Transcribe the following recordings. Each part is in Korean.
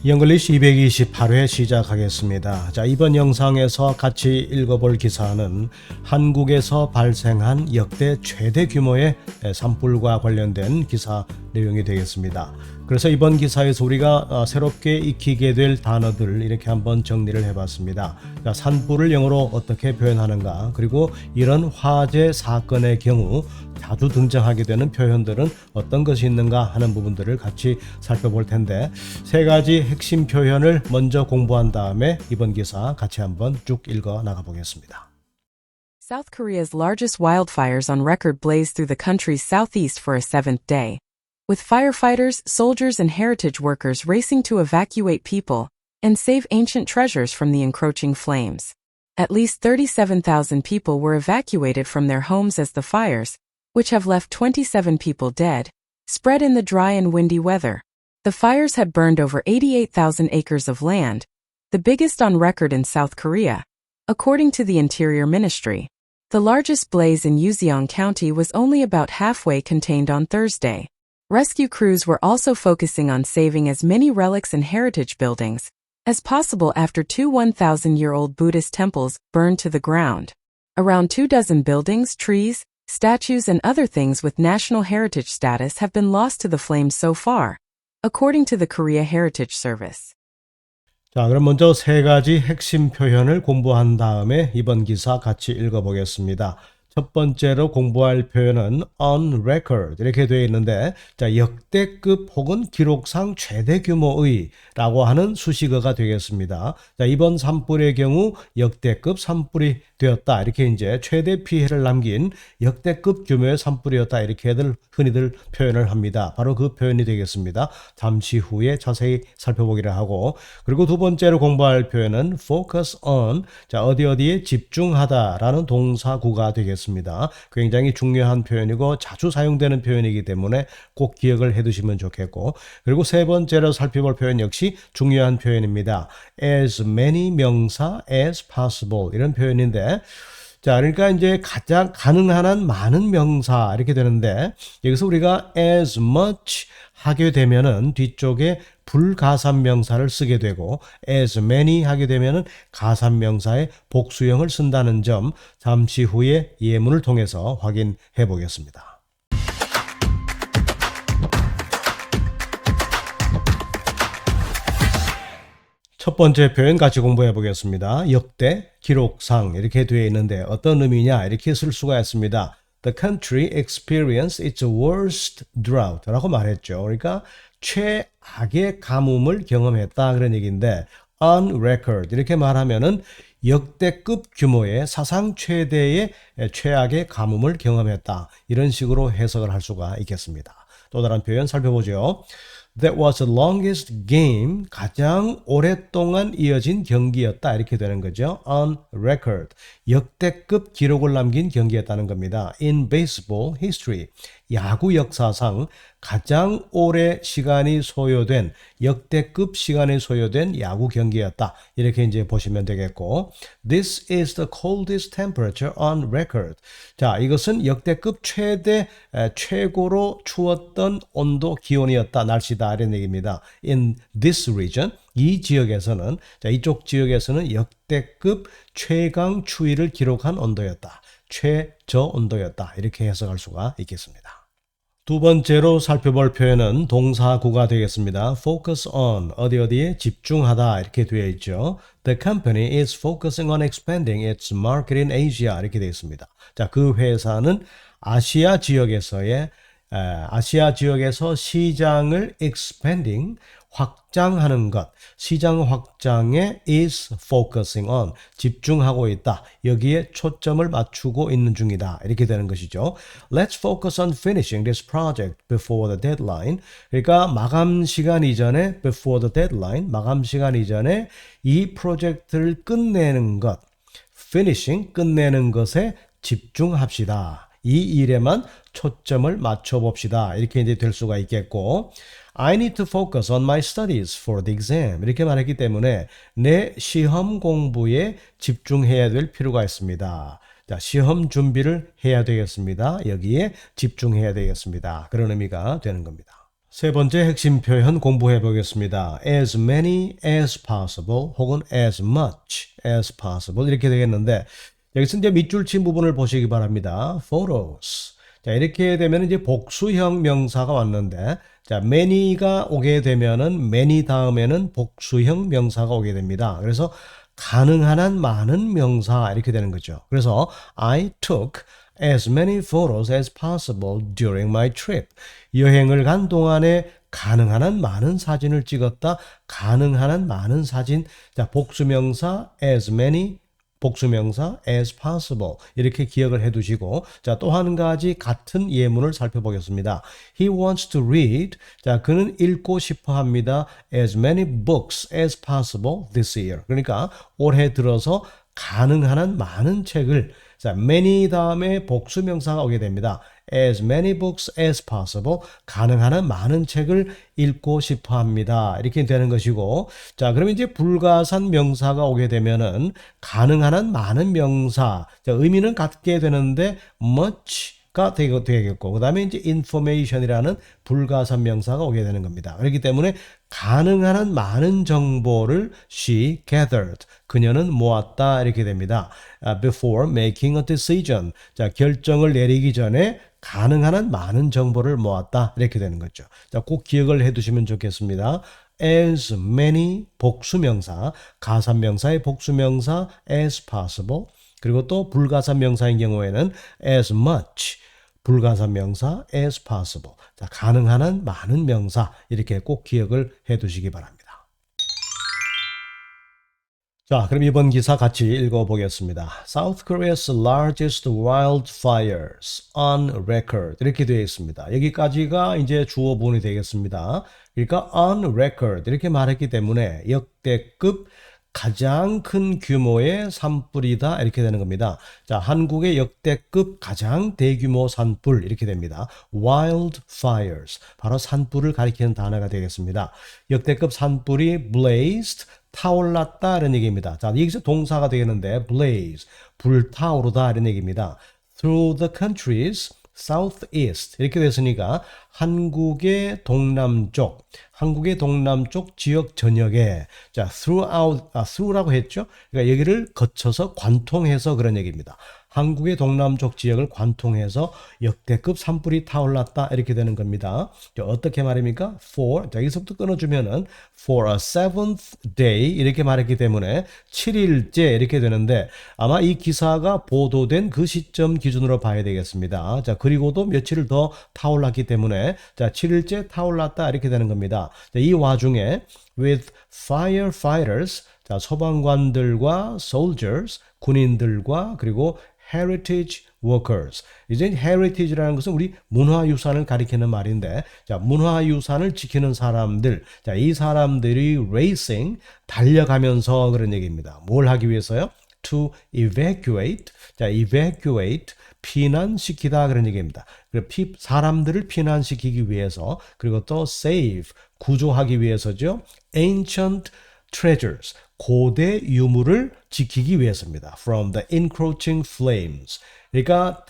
영글리시 228회 시작하겠습니다. 자, 이번 영상에서 같이 읽어볼 기사는 한국에서 발생한 역대 최대 규모의 산불과 관련된 기사 내용이 되겠습니다. 그래서 이번 기사에서 우리가 새롭게 익히게 될 단어들 이렇게 한번 정리를 해봤습니다. 자, 산불을 영어로 어떻게 표현하는가, 그리고 이런 화재 사건의 경우 자주 등장하게 되는 표현들은 어떤 것이 있는가 하는 부분들을 같이 살펴볼 텐데, 세 가지 핵심 표현을 먼저 공부한 다음에 이번 기사 같이 한번 쭉 읽어 나가 보겠습니다. South Korea's largest wildfires on record blazed through the country's southeast for a seventh day, with firefighters, soldiers, and heritage workers racing to evacuate people and save ancient treasures from the encroaching flames. At least 37,000 people were evacuated from their homes as the fires, which have left 27 people dead, spread in the dry and windy weather. The fires had burned over 88,000 acres of land, the biggest on record in South Korea, according to the Interior Ministry. The largest blaze in Useong County was only about halfway contained on Thursday. Rescue crews were also focusing on saving as many relics and heritage buildings as possible after two 1,000-year-old Buddhist temples burned to the ground. Around 24 buildings, trees, statues, and other things with national heritage status have been lost to the flames so far, according to the Korea Heritage Service. 자, 그럼 먼저 세 가지 핵심 표현을 공부한 다음에 이번 기사 같이 읽어보겠습니다. 첫 번째로 공부할 표현은 on record 이렇게 되어 있는데, 자, 역대급 혹은 기록상 최대 규모의 라고 하는 수식어가 되겠습니다. 자, 이번 산불의 경우 역대급 산불이 되었다, 이렇게 이제 최대 피해를 남긴 역대급 규모의 산불이었다, 이렇게들 흔히들 표현을 합니다. 바로 그 표현이 되겠습니다. 잠시 후에 자세히 살펴보기를 하고, 그리고 두 번째로 공부할 표현은 focus on, 자, 어디에 집중하다라는 동사구가 되겠습니다. 굉장히 중요한 표현이고 자주 사용되는 표현이기 때문에 꼭 기억을 해두시면 좋겠고, 그리고 세 번째로 살펴볼 표현 역시 중요한 표현입니다. as many 명사 as possible 이런 표현인데, 자, 그러니까 이제 가장 가능한 한 많은 명사 이렇게 되는데, 여기서 우리가 as much 하게 되면은 뒤쪽에 불가산 명사를 쓰게 되고, as many 하게 되면은 가산 명사의 복수형을 쓴다는 점 잠시 후에 예문을 통해서 확인해 보겠습니다. 첫 번째 표현 같이 공부해 보겠습니다. 역대, 기록상 이렇게 되어 있는데 어떤 의미냐, 이렇게 쓸 수가 있습니다. The country experienced its worst drought 라고 말했죠. 그러니까 최악의 가뭄을 경험했다, 그런 얘기인데, on record 이렇게 말하면은 역대급 규모의 사상 최대의 최악의 가뭄을 경험했다, 이런 식으로 해석을 할 수가 있겠습니다. 또 다른 표현 살펴보죠. That was the longest game, 가장 오랫동안 이어진 경기였다, 이렇게 되는 거죠. On record, 역대급 기록을 남긴 경기였다는 겁니다. In baseball history, 야구 역사상 가장 오래 시간이 소요된, 역대급 시간이 소요된 야구 경기였다, 이렇게 이제 보시면 되겠고, This is the coldest temperature on record. 자, 이것은 역대급 최고로 추웠던 온도, 기온이었다, 날씨다, 이런 얘기입니다. In this region, 이 지역에서는, 자, 이쪽 지역에서는 역대급 최강 추위를 기록한 온도였다, 최저 온도였다, 이렇게 해석할 수가 있겠습니다. 두 번째로 살펴볼 표현은 동사구가 되겠습니다. focus on, 어디에 집중하다, 이렇게 되어 있죠. The company is focusing on expanding its market in Asia, 이렇게 되어 있습니다. 자, 그 회사는 아시아 지역에서 시장을 expanding, 확장하는 것, 시장 확장에 is focusing on, 집중하고 있다, 여기에 초점을 맞추고 있는 중이다, 이렇게 되는 것이죠. Let's focus on finishing this project before the deadline. 그러니까 마감 시간 이전에, before the deadline, 마감 시간 이전에 이 프로젝트를 끝내는 것, finishing, 끝내는 것에 집중합시다. 이 일에만 초점을 맞춰봅시다, 이렇게 이제 될 수가 있겠고, I need to focus on my studies for the exam. 이렇게 말했기 때문에 내 시험 공부에 집중해야 될 필요가 있습니다. 자, 시험 준비를 해야 되겠습니다. 여기에 집중해야 되겠습니다. 그런 의미가 되는 겁니다. 세 번째 핵심 표현 공부해 보겠습니다. as many as possible 혹은 as much as possible 이렇게 되겠는데 여기서 이제 밑줄 친 부분을 보시기 바랍니다. photos. 자, 이렇게 되면 이제 복수형 명사가 왔는데 자, many가 오게 되면은 many 다음에는 복수형 명사가 오게 됩니다. 그래서 가능한 한 많은 명사 이렇게 되는 거죠. 그래서 I took as many photos as possible during my trip. 여행을 간 동안에 가능한 한 많은 사진을 찍었다. 가능한 한 많은 사진. 자, 복수명사 as many 복수명사 as possible 이렇게 기억을 해 두시고 자, 또 한 가지 같은 예문을 살펴보겠습니다. He wants to read. 자, 그는 읽고 싶어 합니다. as many books as possible this year. 그러니까 올해 들어서 가능한 한 많은 책을 자, many 다음에 복수명사가 오게 됩니다. as many books as possible 가능한 한 많은 책을 읽고 싶어 합니다. 이렇게 되는 것이고 자, 그럼 이제 불가산 명사가 오게 되면은 가능한 한 많은 명사 자, 의미는 같게 되는데 much가 되겠고 그 다음에 이제 information이라는 불가산 명사가 오게 되는 겁니다. 그렇기 때문에 가능한 한 많은 정보를 she gathered. 그녀는 모았다 이렇게 됩니다. Before making a decision. 자, 결정을 내리기 전에 가능한 한 많은 정보를 모았다 이렇게 되는 거죠. 자, 꼭 기억을 해 두시면 좋겠습니다. as many 복수명사, 가산명사의 복수명사 as possible 그리고 또 불가산명사인 경우에는 as much 불가산 명사 as possible. 자, 가능한 한 많은 명사 이렇게 꼭 기억을 해 두시기 바랍니다. 자, 그럼 이번 기사 같이 읽어보겠습니다. South Korea's largest wildfires on record 이렇게 되어 있습니다. 여기까지가 이제 주어 부분이 되겠습니다. 그러니까 on record 이렇게 말했기 때문에 역대급 가장 큰 규모의 산불이다 이렇게 되는 겁니다. 자, 한국의 역대급 가장 대규모 산불 이렇게 됩니다. wildfires 바로 산불을 가리키는 단어가 되겠습니다. 역대급 산불이 blazed 타올랐다 이런 얘기입니다. 자, 여기서 동사가 되겠는데 blaze 불타오르다 이런 얘기입니다. through the countries southeast 이렇게 됐으니까 한국의 동남쪽 지역 전역에 자 through라고 했죠. 그러니까 여기를 거쳐서 관통해서 그런 얘기입니다. 한국의 동남쪽 지역을 관통해서 역대급 산불이 타올랐다 이렇게 되는 겁니다. 자, 어떻게 말입니까? For 자, 여기서부터 끊어주면은 for a seventh day 이렇게 말했기 때문에 7일째 이렇게 되는데 아마 이 기사가 보도된 그 시점 기준으로 봐야 되겠습니다. 자, 그리고도 며칠을 더 타올랐기 때문에 자, 7일째 타올랐다 이렇게 되는 겁니다. 자, 이 와중에 with firefighters 자, 소방관들과 soldiers 군인들과 그리고 heritage workers. 이제 heritage라는 것은 우리 문화유산을 가리키는 말인데, 자, 문화유산을 지키는 사람들, 자, 이 사람들이 racing, 달려가면서 그런 얘기입니다. 뭘 하기 위해서요? To evacuate, 자, evacuate, 피난시키다 그런 얘기입니다. 사람들을 피난시키기 위해서, 그리고 또 save, 구조하기 위해서죠. ancient treasures, 고대 유물을 지키기 위해서입니다. From the encroaching flames. 그러니까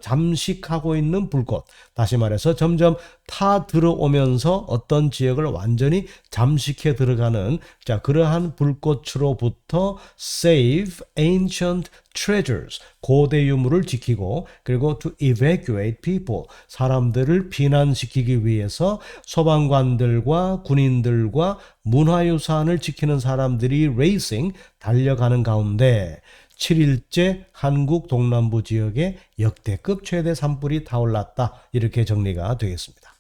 잠식하고 있는 불꽃. 다시 말해서 점점 타 들어오면서 어떤 지역을 완전히 잠식해 들어가는 자, 그러한 불꽃으로부터 save ancient treasures. 고대 유물을 지키고 그리고 to evacuate people. 사람들을 피난시키기 위해서 소방관들과 군인들과 문화유산을 지키는 사람들이 racing 달려가는 가운데 7일째 한국 동남부 지역에 역대급 최대 산불이 타올랐다. 이렇게 정리가 되겠습니다.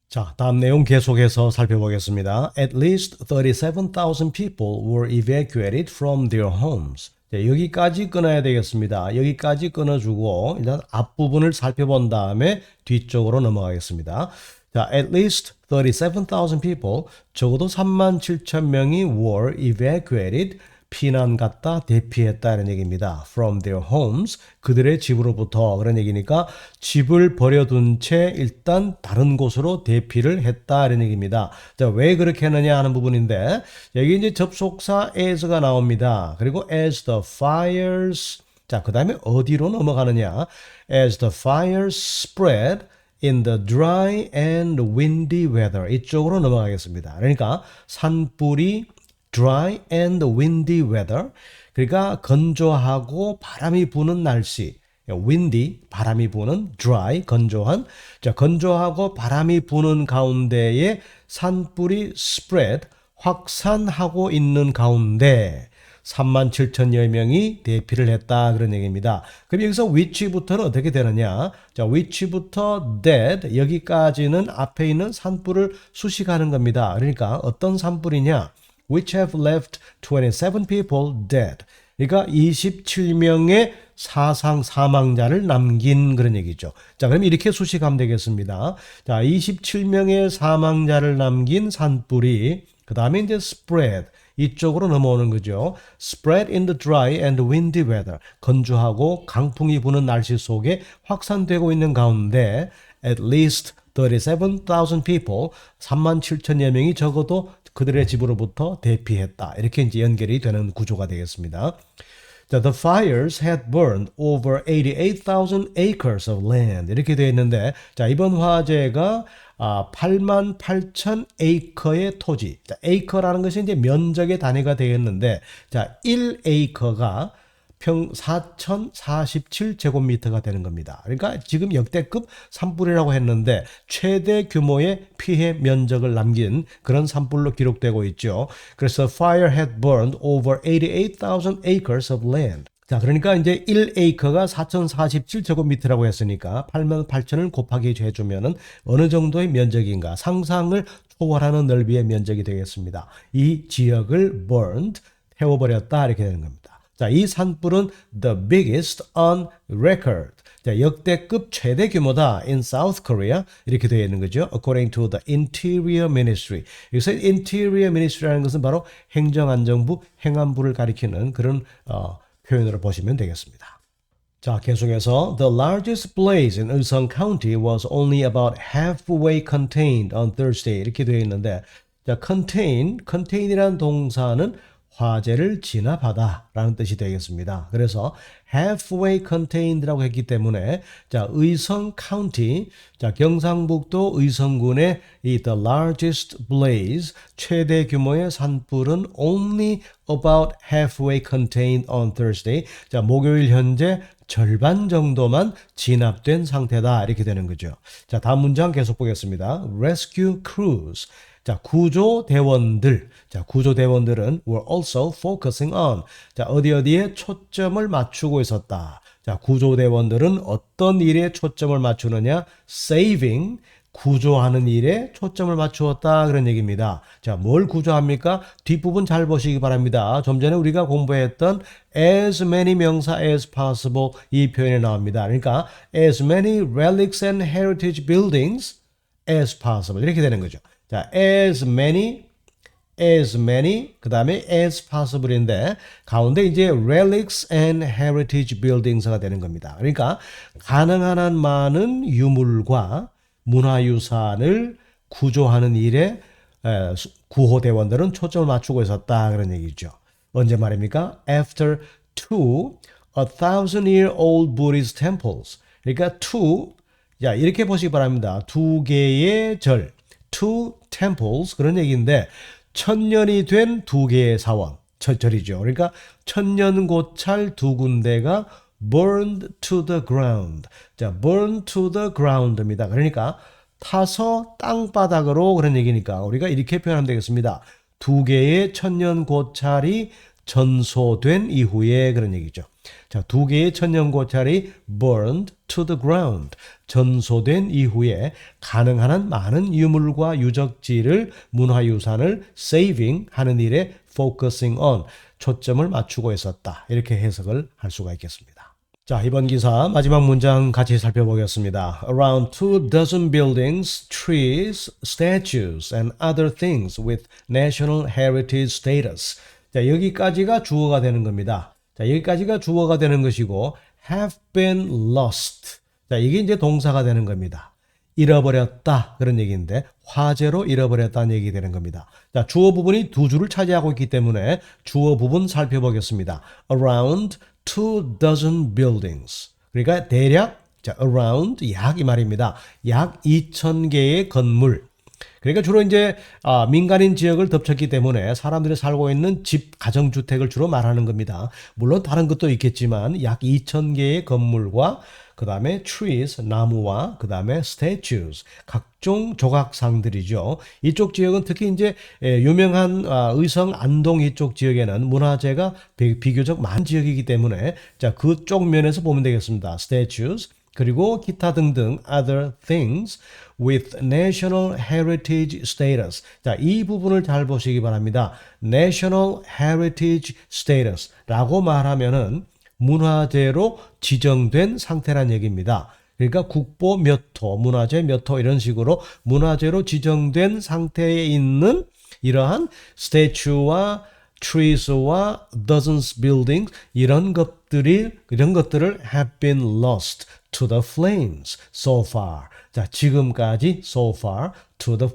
자, 다음 내용 계속해서 살펴보겠습니다. At least 37,000 people were evacuated from their homes. 자, 여기까지 끊어야 되겠습니다. 여기까지 끊어주고 일단 앞부분을 살펴본 다음에 뒤쪽으로 넘어가겠습니다. 자, at least 37,000 people, 적어도 37,000명이 were evacuated, 피난 갔다, 대피했다 이런 얘기입니다. From their homes, 그들의 집으로부터 그런 얘기니까 집을 버려둔 채 일단 다른 곳으로 대피를 했다 이런 얘기입니다. 자, 왜 그렇게 했느냐 하는 부분인데 여기 이제 접속사 as가 나옵니다. 그리고 as the fires, 자, 그 다음에 어디로 넘어가느냐? As the fires spread, in the dry and windy weather. 이쪽으로 넘어가겠습니다. 그러니까 산불이 dry and windy weather. 그러니까 건조하고 바람이 부는 날씨. windy, 바람이 부는, dry, 건조한. 자, 건조하고 바람이 부는 가운데에 산불이 spread, 확산하고 있는 가운데 37,000여 명이 대피를 했다 그런 얘기입니다. 그럼 여기서 which부터는 어떻게 되느냐? 자, which부터 that 여기까지는 앞에 있는 산불을 수식하는 겁니다. 그러니까 어떤 산불이냐? which have left 27 people dead. 그러니까 27명의 사망자를 남긴 그런 얘기죠. 자, 그럼 이렇게 수식하면 되겠습니다. 자, 27명의 사망자를 남긴 산불이 그 다음에 이제 spread 이쪽으로 넘어오는 거죠. spread in the dry and windy weather. 건조하고 강풍이 부는 날씨 속에 확산되고 있는 가운데 at least 37,000 people, 37,000여 명이 적어도 그들의 집으로부터 대피했다. 이렇게 이제 연결이 되는 구조가 되겠습니다. 자, the fires had burned over 88,000 acres of land. 이렇게 되어 있는데, 자, 이번 화재가 88,000 에이커의 토지. 자, 에이커라는 것이 이제 면적의 단위가 되겠는데, 자, 1에이커가 4,047제곱미터가 되는 겁니다. 그러니까 지금 역대급 산불이라고 했는데 최대 규모의 피해 면적을 남긴 그런 산불로 기록되고 있죠. 그래서 fire had burned over 88,000 acres of land. 자, 그러니까 이제 1에이커가 4,047제곱미터라고 했으니까 88,000을 곱하기 해주면은 어느 정도의 면적인가 상상을 초월하는 넓이의 면적이 되겠습니다. 이 지역을 burned, 태워버렸다 이렇게 되는 겁니다. 자, 이 산불은 the biggest on record. 자, 역대급 최대 규모다 in South Korea 이렇게 되어 있는 거죠. According to the Interior Ministry. 여기서 Interior Ministry라는 것은 바로 행정안전부, 행안부를 가리키는 그런 표현으로 보시면 되겠습니다. 자, 계속해서 the largest blaze in Ulsan County was only about halfway contained on Thursday 이렇게 되어 있는데 자, contain이라는 동사는 화재를 진압하다 라는 뜻이 되겠습니다. 그래서 halfway contained라고 했기 때문에 자, 의성 카운티, 자, 경상북도 의성군의 이 the largest blaze, 최대 규모의 산불은 only about halfway contained on Thursday. 자, 목요일 현재 절반 정도만 진압된 상태다 이렇게 되는 거죠. 자, 다음 문장 계속 보겠습니다. Rescue crews. 자, 구조대원들. 자, 구조대원들은 were also focusing on. 자, 어디에 초점을 맞추고 있었다. 자, 구조대원들은 어떤 일에 초점을 맞추느냐? saving, 구조하는 일에 초점을 맞추었다. 그런 얘기입니다. 자, 뭘 구조합니까? 뒷부분 잘 보시기 바랍니다. 좀 전에 우리가 공부했던 as many 명사 as possible 이 표현이 나옵니다. 그러니까 as many relics and heritage buildings as possible. 이렇게 되는 거죠. 자, as many, 그 다음에 as possible인데, 가운데 이제 relics and heritage buildings가 되는 겁니다. 그러니까, 가능한 한 많은 유물과 문화유산을 구조하는 일에 구호대원들은 초점을 맞추고 있었다. 그런 얘기죠. 언제 말입니까? After 1,000-year-old Buddhist temples. 그러니까 자, 이렇게 보시기 바랍니다. 두 개의 절. two temples 그런 얘기인데 1000년이 된 두 개의 사원 절이죠. 그러니까 1000년 고찰 두 군데가 burned to the ground. 자, burn to the ground입니다. 그러니까 타서 땅바닥으로 그런 얘기니까 우리가 이렇게 표현하면 되겠습니다. 두 개의 1000년 고찰이 전소된 이후에 그런 얘기죠. 자, 두 개의 천년고찰이 burned to the ground. 전소된 이후에 가능한 한 많은 유물과 유적지를, 문화유산을 saving 하는 일에 focusing on, 초점을 맞추고 있었다. 이렇게 해석을 할 수가 있겠습니다. 자, 이번 기사 마지막 문장 같이 살펴보겠습니다. Around 24 buildings, trees, statues, and other things with national heritage status. 자, 여기까지가 주어가 되는 겁니다. 자, 여기까지가 주어가 되는 것이고 have been lost. 자, 이게 이제 동사가 되는 겁니다. 잃어버렸다 그런 얘기인데 화재로 잃어버렸다는 얘기 되는 겁니다. 자, 주어 부분이 두 줄을 차지하고 있기 때문에 주어 부분 살펴보겠습니다. Around 24 buildings. 그러니까 대략 자, around 약 이 말입니다. 약 2,000개의 건물. 그러니까 주로 이제 민간인 지역을 덮쳤기 때문에 사람들이 살고 있는 집, 가정주택을 주로 말하는 겁니다. 물론 다른 것도 있겠지만 약 2,000개의 건물과 그 다음에 trees, 나무와 그 다음에 statues, 각종 조각상들이죠. 이쪽 지역은 특히 이제 유명한 의성, 안동 이쪽 지역에는 문화재가 비교적 많은 지역이기 때문에 자, 그쪽 면에서 보면 되겠습니다. statues, 그리고 기타 등등 other things with national heritage status. 자, 이 부분을 잘 보시기 바랍니다. national heritage status라고 말하면은 문화재로 지정된 상태란 얘기입니다. 그러니까 국보 몇 호, 문화재 몇 호 이런 식으로 문화재로 지정된 상태에 있는 이러한 스태츄와 trees와 dozens buildings 이런 것들을 have been lost to the flames so far. 자, 지금까지 so far to the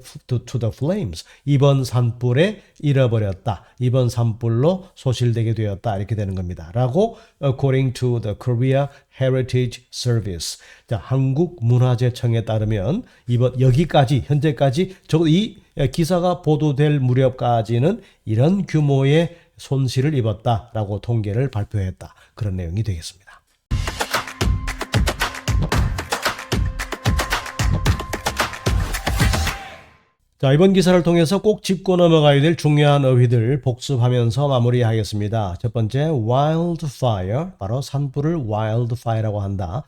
flames. 이번 산불에 잃어버렸다. 이번 산불로 소실되게 되었다. 이렇게 되는 겁니다. 라고 according to the Korea Heritage Service. 자, 한국 문화재청에 따르면 이번 여기까지 현재까지 적어도 이 기사가 보도될 무렵까지는 이런 규모의 손실을 입었다라고 통계를 발표했다. 그런 내용이 되겠습니다. 자, 이번 기사를 통해서 꼭 짚고 넘어가야 될 중요한 어휘들 복습하면서 마무리하겠습니다. 첫 번째, wildfire, 바로 산불을 wildfire라고 한다.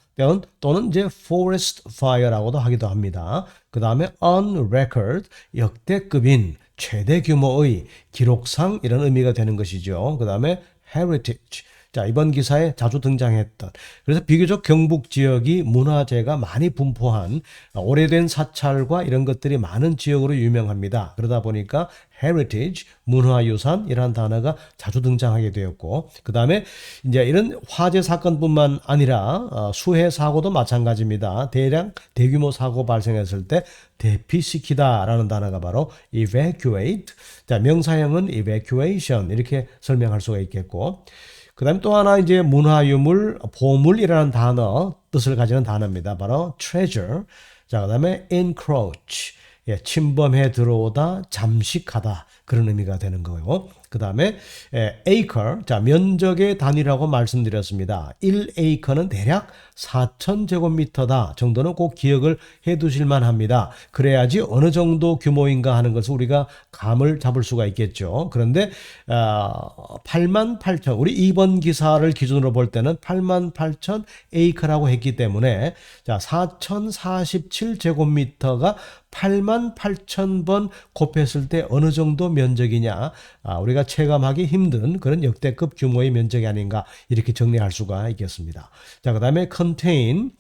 또는 이제 forest fire라고도 하기도 합니다. 그 다음에 on record, 역대급인 최대 규모의 기록상 이런 의미가 되는 것이죠. 그 다음에 heritage. 자, 이번 기사에 자주 등장했던 그래서 비교적 경북 지역이 문화재가 많이 분포한 오래된 사찰과 이런 것들이 많은 지역으로 유명합니다. 그러다 보니까 heritage, 문화유산이라는 단어가 자주 등장하게 되었고 그 다음에 이제 이런 화재 사건뿐만 아니라 수해 사고도 마찬가지입니다. 대규모 사고 발생했을 때 대피시키다라는 단어가 바로 evacuate. 자, 명사형은 evacuation 이렇게 설명할 수가 있겠고 그 다음에 또 하나 이제 문화유물, 보물이라는 단어, 뜻을 가지는 단어입니다. 바로 treasure. 자, 그 다음에 encroach. 예, 침범해 들어오다, 잠식하다. 그런 의미가 되는 거고요. 그 다음에 acre. 자, 면적의 단위라고 말씀드렸습니다. 1acre는 대략 4,000제곱미터다 정도는 꼭 기억을 해 두실만 합니다. 그래야지 어느 정도 규모인가 하는 것을 우리가 감을 잡을 수가 있겠죠. 그런데 88,000 우리 이번 기사를 기준으로 볼 때는 88,000 acre라고 했기 때문에 자, 4,047제곱미터가 88,000번 곱했을 때 어느 정도 면적이냐 우리가 체감하기 힘든 그런 역대급 규모의 면적이 아닌가 이렇게 정리할 수가 있겠습니다. 자, 그 다음에 contain,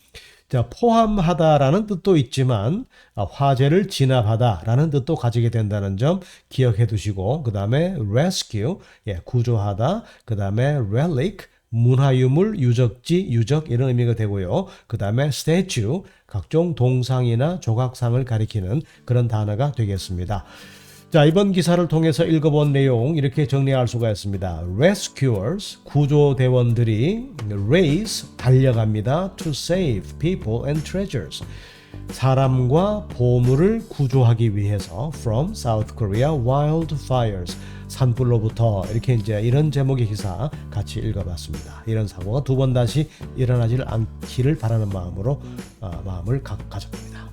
자, 포함하다라는 뜻도 있지만 화재를 진압하다라는 뜻도 가지게 된다는 점 기억해 두시고 그 다음에 rescue, 예, 구조하다, 그 다음에 relic, 문화유물, 유적지, 유적 이런 의미가 되고요. 그 다음에 statue, 각종 동상이나 조각상을 가리키는 그런 단어가 되겠습니다. 자, 이번 기사를 통해서 읽어본 내용 이렇게 정리할 수가 있습니다. Rescuers, 구조대원들이 race, 달려갑니다. To save people and treasures. 사람과 보물을 구조하기 위해서 from South Korea wildfires. 산불로부터 이렇게 이제 이런 제목의 기사 같이 읽어봤습니다. 이런 사고가 두 번 다시 일어나질 않기를 바라는 마음으로 마음을 가져봅니다.